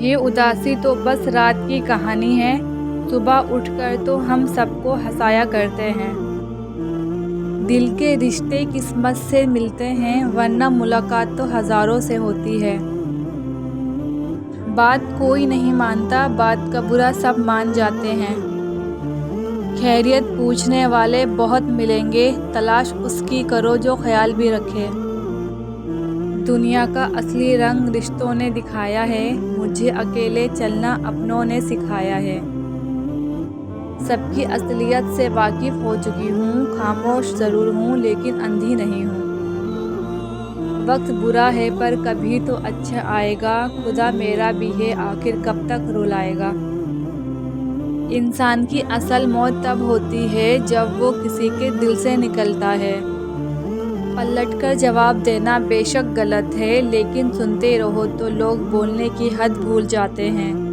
ये उदासी तो बस रात की कहानी है, सुबह उठकर तो हम सबको हँसाया करते हैं। दिल के रिश्ते किस्मत से मिलते हैं, वरना मुलाकात तो हज़ारों से होती है। बात कोई नहीं मानता, बात का बुरा सब मान जाते हैं। खैरियत पूछने वाले बहुत मिलेंगे, तलाश उसकी करो जो ख्याल भी रखे। दुनिया का असली रंग रिश्तों ने दिखाया है, मुझे अकेले चलना अपनों ने सिखाया है। सबकी असलियत से वाकिफ़ हो चुकी हूँ, खामोश ज़रूर हूँ लेकिन अंधी नहीं हूँ। वक्त बुरा है पर कभी तो अच्छा आएगा, खुदा मेरा भी है आखिर कब तक रुलाएगा। इंसान की असल मौत तब होती है जब वो किसी के दिल से निकलता है। पलटकर जवाब देना बेशक गलत है, लेकिन सुनते रहो तो लोग बोलने की हद भूल जाते हैं।